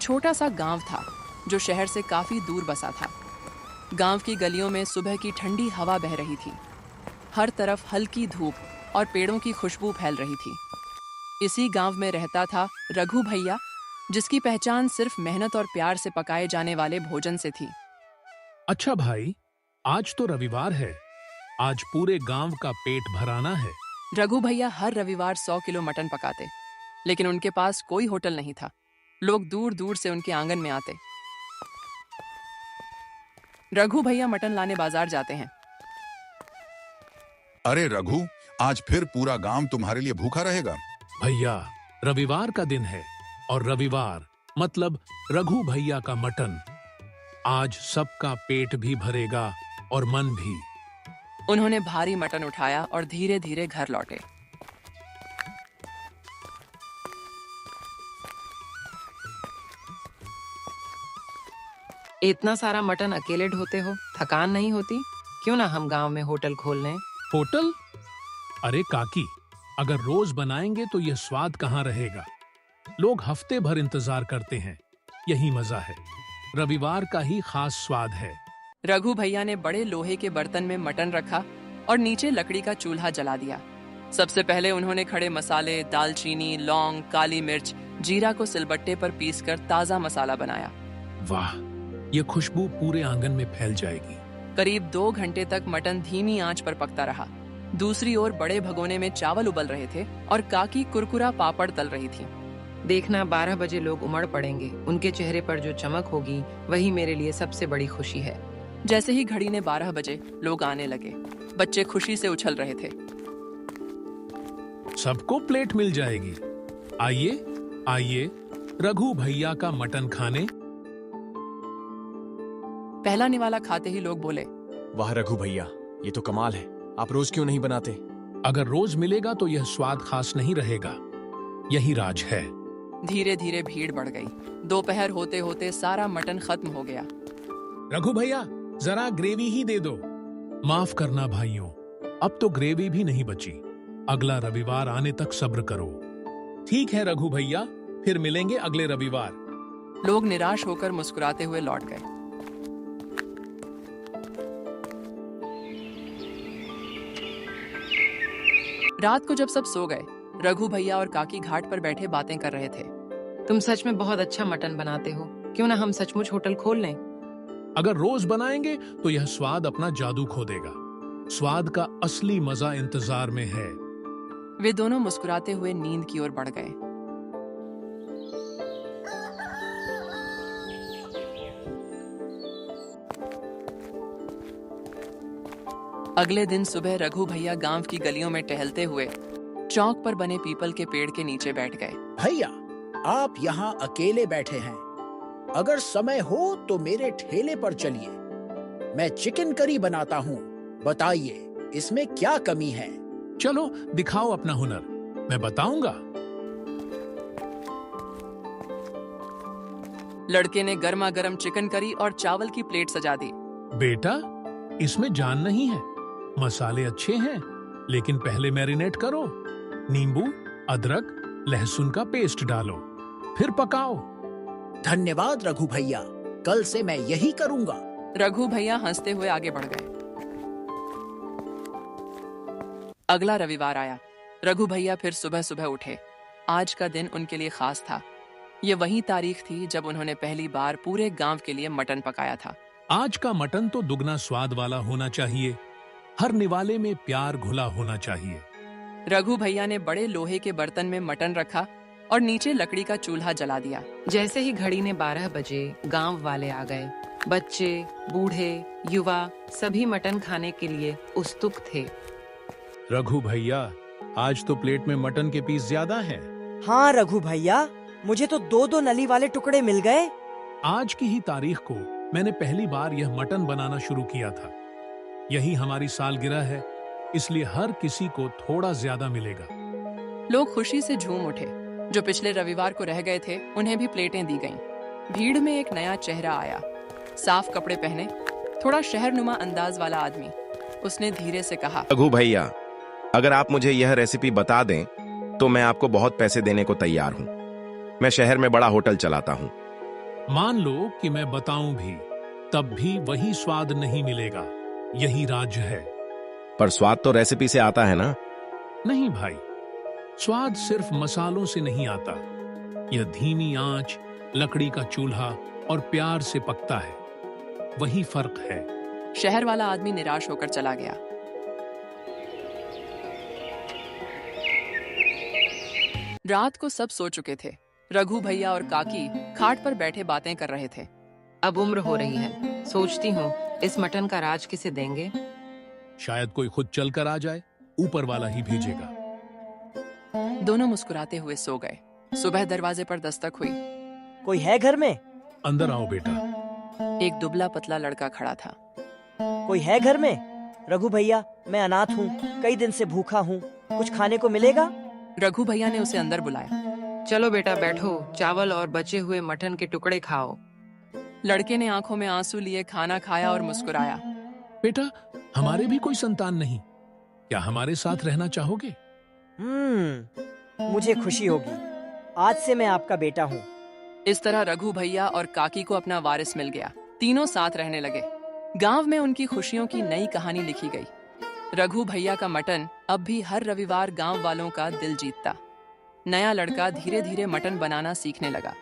छोटा सा गांव था जो शहर से काफी दूर बसा था। गांव की गलियों में सुबह की ठंडी हवा बह रही थी। हर तरफ हल्की धूप और पेड़ों की खुशबू फैल रही थी। इसी गांव में रहता था रघु भैया, जिसकी पहचान सिर्फ मेहनत और प्यार से पकाए जाने वाले भोजन से थी। अच्छा भाई, आज तो रविवार है। आज पूरे गांव का पेट भराना है। रघु भैया हर रविवार 100 किलो मटन पकाते, लेकिन उनके पास कोई होटल नहीं था। लोग दूर दूर से उनके आंगन में आते। रघु भैया मटन लाने बाजार जाते हैं। अरे रघु, आज फिर पूरा गांव तुम्हारे लिए भूखा रहेगा। भैया, रविवार का दिन है और रविवार मतलब रघु भैया का मटन। आज सबका पेट भी भरेगा और मन भी। उन्होंने भारी मटन उठाया और धीरे धीरे घर लौटे। इतना सारा मटन अकेले ढोते हो, थकान नहीं होती? क्यों ना हम गांव में होटल खोल लें? होटल? अरे काकी, अगर रोज बनाएंगे तो यह स्वाद कहाँ रहेगा। लोग हफ्ते भर इंतजार करते हैं। यही मजा है। रविवार का ही खास स्वाद है। रघु भैया ने बड़े लोहे के बर्तन में मटन रखा और नीचे लकड़ी का चूल्हा जला दिया। सबसे पहले उन्होंने खड़े मसाले, दालचीनी, लौंग, काली मिर्च, जीरा को सिलबट्टे पर पीसकर ताजा मसाला बनाया। वाह, ये खुशबू पूरे आंगन में फैल जाएगी। करीब 2 घंटे तक मटन धीमी आंच पर पकता रहा। दूसरी ओर बड़े भगोने में चावल उबल रहे थे और काकी कुरकुरा पापड़ तल रही थी। देखना, 12 बजे लोग उमड़ पड़ेंगे। उनके चेहरे पर जो चमक होगी वही मेरे लिए सबसे बड़ी खुशी है। जैसे ही घड़ी ने 12 बजे, लोग आने लगे। बच्चे खुशी से उछल रहे थे। सबको प्लेट मिल जाएगी। आइए आइए, रघु भैया का मटन खाने। पहला निवाला खाते ही लोग बोले, वाह रघु भैया, ये तो कमाल है। आप रोज क्यों नहीं बनाते? अगर रोज मिलेगा तो यह स्वाद खास नहीं रहेगा। यही राज है। धीरे धीरे भीड़ बढ़ गई। दोपहर होते होते सारा मटन खत्म हो गया। रघु भैया, जरा ग्रेवी ही दे दो। माफ करना भाइयों, अब तो ग्रेवी भी नहीं बची। अगला रविवार आने तक सब्र करो। ठीक है रघु भैया, फिर मिलेंगे अगले रविवार। लोग निराश होकर मुस्कुराते हुए लौट गए। रात को जब सब सो गए, रघु भैया और काकी घाट पर बैठे बातें कर रहे थे। तुम सच में बहुत अच्छा मटन बनाते हो। क्यों ना हम सचमुच होटल खोल लें? अगर रोज बनाएंगे तो यह स्वाद अपना जादू खो देगा। स्वाद का असली मजा इंतजार में है। वे दोनों मुस्कुराते हुए नींद की ओर बढ़ गए। अगले दिन सुबह रघु भैया गांव की गलियों में टहलते हुए चौक पर बने पीपल के पेड़ के नीचे बैठ गए। भैया, आप यहाँ अकेले बैठे हैं। अगर समय हो तो मेरे ठेले पर चलिए। मैं चिकन करी बनाता हूँ। बताइए, इसमें क्या कमी है? चलो दिखाओ अपना हुनर, मैं बताऊंगा। लड़के ने गर्मा गर्म चिकन करी और चावल की प्लेट सजा दी। बेटा, इसमें जान नहीं है। मसाले अच्छे हैं, लेकिन पहले मैरिनेट करो। नींबू, अदरक, लहसुन का पेस्ट डालो, फिर पकाओ। धन्यवाद रघु भैया, कल से मैं यही करूंगा। रघु भैया हंसते हुए आगे बढ़ गए। अगला रविवार आया। रघु भैया फिर सुबह सुबह उठे। आज का दिन उनके लिए खास था। ये वही तारीख थी जब उन्होंने पहली बार पूरे गांव के लिए मटन पकाया था। आज का मटन तो दुगना स्वाद वाला होना चाहिए। हर निवाले में प्यार घुला होना चाहिए। रघु भैया ने बड़े लोहे के बर्तन में मटन रखा और नीचे लकड़ी का चूल्हा जला दिया। जैसे ही घड़ी ने 12 बजे, गांव वाले आ गए। बच्चे, बूढ़े, युवा सभी मटन खाने के लिए उत्सुक थे। रघु भैया, आज तो प्लेट में मटन के पीस ज्यादा हैं। हाँ रघु भैया, मुझे तो 2-2 नली वाले टुकड़े मिल गए। आज की ही तारीख को मैंने पहली बार यह मटन बनाना शुरू किया था। यही हमारी सालगिरह है, इसलिए हर किसी को थोड़ा ज्यादा मिलेगा। लोग खुशी से झूम उठे। जो पिछले रविवार को रह गए थे, उन्हें भी प्लेटें दी गईं। भीड़ में एक नया चेहरा आया। साफ कपड़े पहने, थोड़ा शहरनुमा अंदाज वाला आदमी। उसने धीरे से कहा, रघु भैया, अगर आप मुझे यह रेसिपी बता दें तो मैं आपको बहुत पैसे देने को तैयार हूँ। मैं शहर में बड़ा होटल चलाता हूँ। मान लो कि मैं बताऊं भी, तब भी वही स्वाद नहीं मिलेगा। यही राज्य है। पर स्वाद तो रेसिपी से आता है ना? नहीं भाई, स्वाद सिर्फ मसालों से नहीं आता। यह धीमी आंच, लकड़ी का चूल्हा और प्यार से पकता है। वही फर्क है। शहर वाला आदमी निराश होकर चला गया। रात को सब सो चुके थे। रघु भैया और काकी खाट पर बैठे बातें कर रहे थे। अब उम्र हो रही है, सोचती हूँ इस मटन का राज किसे देंगे। शायद कोई खुद चलकर आ जाए, ऊपर वाला ही भेजेगा। दोनों मुस्कुराते हुए सो गए। सुबह दरवाजे पर दस्तक हुई। कोई है घर में? अंदर आओ बेटा। एक दुबला पतला लड़का खड़ा था। कोई है घर में? रघु भैया, मैं अनाथ हूँ, कई दिन से भूखा हूँ, कुछ खाने को मिलेगा? रघु भैया ने उसे अंदर बुलाया। चलो बेटा बैठो, चावल और बचे हुए मटन के टुकड़े खाओ। लड़के ने आंखों में आंसू लिए खाना खाया और मुस्कुराया। बेटा, हमारे भी कोई संतान नहीं, क्या हमारे साथ रहना चाहोगे? मुझे खुशी होगी। आज से मैं आपका बेटा हूँ। इस तरह रघु भैया और काकी को अपना वारिस मिल गया। तीनों साथ रहने लगे। गांव में उनकी खुशियों की नई कहानी लिखी गई। रघु भैया का मटन अब भी हर रविवार गांव वालों का दिल जीतता। नया लड़का धीरे धीरे मटन बनाना सीखने लगा।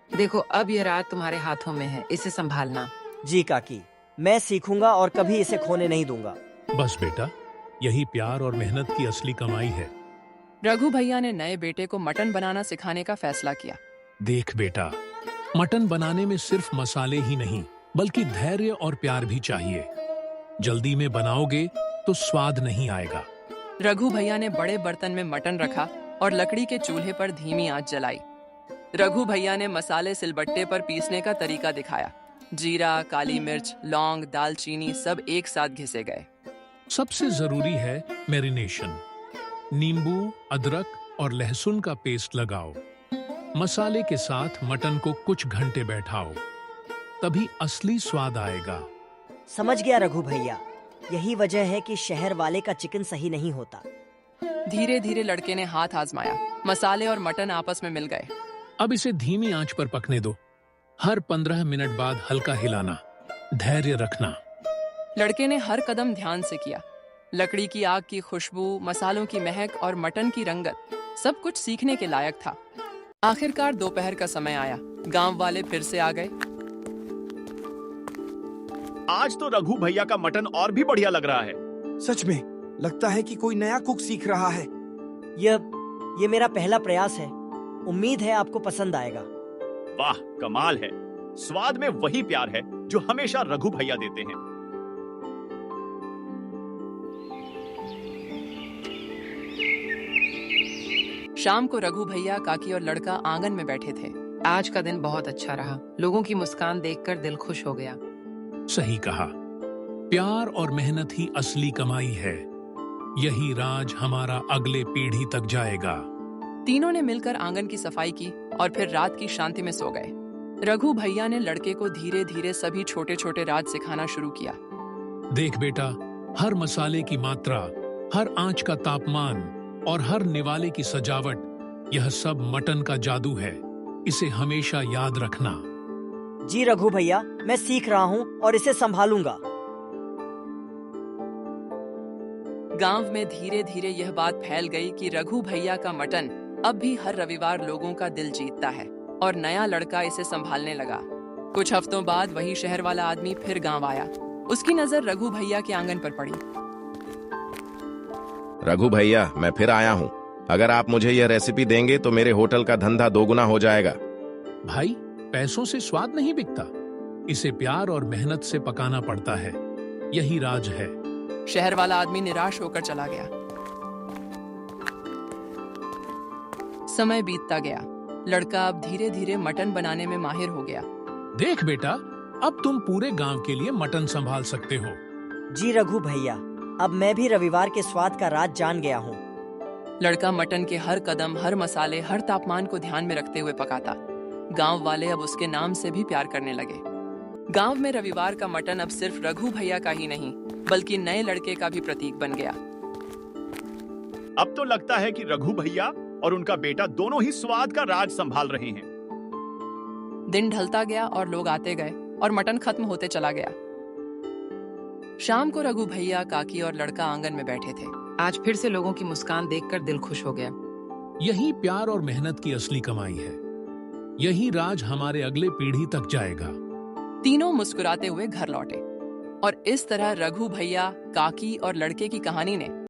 देखो, अब यह राज तुम्हारे हाथों में है, इसे संभालना। जी काकी, मैं सीखूंगा और कभी इसे खोने नहीं दूंगा। बस बेटा, यही प्यार और मेहनत की असली कमाई है। रघु भैया ने नए बेटे को मटन बनाना सिखाने का फैसला किया। देख बेटा, मटन बनाने में सिर्फ मसाले ही नहीं, बल्कि धैर्य और प्यार भी चाहिए। जल्दी में बनाओगे तो स्वाद नहीं आएगा। रघु भैया ने बड़े बर्तन में मटन रखा और लकड़ी के चूल्हे पर धीमी आंच जलाई। रघु भैया ने मसाले सिलबट्टे पर पीसने का तरीका दिखाया। जीरा, काली मिर्च, लौंग, दालचीनी सब एक साथ घिसे गए। सबसे जरूरी है मैरिनेशन। नींबू, अदरक और लहसुन का पेस्ट लगाओ। मसाले के साथ मटन को कुछ घंटे बैठाओ, तभी असली स्वाद आएगा। समझ गया रघु भैया, यही वजह है कि शहर वाले का चिकन सही नहीं होता। धीरे धीरे लड़के ने हाथ आजमाया। मसाले और मटन आपस में मिल गए। अब इसे धीमी आंच पर पकने दो। हर 15 मिनट बाद हल्का हिलाना। धैर्य रखना। लड़के ने हर कदम ध्यान से किया। लकड़ी की आग की खुशबू, मसालों की महक और मटन की रंगत, सब कुछ सीखने के लायक था। आखिरकार दोपहर का समय आया। गांव वाले फिर से आ गए। आज तो रघु भैया का मटन और भी बढ़िया लग रहा है। सच में लगता है कि कोई नया कुक सीख रहा है। ये मेरा पहला प्रयास है। उम्मीद है आपको पसंद आएगा। वाह, कमाल है। स्वाद में वही प्यार है जो हमेशा रघु भैया देते हैं। शाम को रघु भैया, काकी और लड़का आंगन में बैठे थे। आज का दिन बहुत अच्छा रहा। लोगों की मुस्कान देखकर दिल खुश हो गया। सही कहा। प्यार और मेहनत ही असली कमाई है। यही राज हमारा अगले पीढ़ी तक जाएगा। तीनों ने मिलकर आंगन की सफाई की और फिर रात की शांति में सो गए। रघु भैया ने लड़के को धीरे धीरे सभी छोटे छोटे राज सिखाना शुरू किया। देख बेटा, हर मसाले की मात्रा, हर आंच का तापमान और हर निवाले की सजावट, यह सब मटन का जादू है। इसे हमेशा याद रखना। जी रघु भैया, मैं सीख रहा हूँ और इसे संभालूंगा। गांव में धीरे धीरे यह बात फैल गई कि रघु भैया का मटन अब भी हर रविवार लोगों का दिल जीतता है और नया लड़का इसे संभालने लगा। कुछ हफ्तों बाद वही शहर वाला आदमी फिर गांव आया। उसकी नजर रघु भैया के आंगन पर पड़ी। रघु भैया, मैं फिर आया हूँ। अगर आप मुझे यह रेसिपी देंगे तो मेरे होटल का धंधा दोगुना हो जाएगा। भाई, पैसों से स्वाद नहीं बिकता, इसे प्यार और मेहनत से पकाना पड़ता है। यही राज है। शहर वाला आदमी निराश होकर चला गया। समय बीतता गया। लड़का अब धीरे धीरे मटन बनाने में माहिर हो गया। देख बेटा, अब तुम पूरे गांव के लिए मटन संभाल सकते हो। जी रघु भैया, अब मैं भी रविवार के स्वाद का राज जान गया हूँ। लड़का मटन के हर कदम, हर मसाले, हर तापमान को ध्यान में रखते हुए पकाता। गांव वाले अब उसके नाम से भी प्यार करने लगे। गांव में रविवार का मटन अब सिर्फ रघु भैया का ही नहीं, बल्कि नए लड़के का भी प्रतीक बन गया। अब तो लगता है कि रघु भैया और उनका बेटा दोनों ही स्वाद का राज संभाल रहे हैं। दिन ढलता गया और लोग आते गए और मटन खत्म होते चला गया। शाम को रघु भैया, काकी और लड़का आंगन में बैठे थे। आज फिर से लोगों की मुस्कान देखकर दिल खुश हो गया। यही प्यार और मेहनत की असली कमाई है। यही राज हमारे अगले पीढ़ी तक जाएगा। तीनों मुस्कुराते हुए घर लौटे और इस तरह रघु भैया, काकी और लड़के की कहानी ने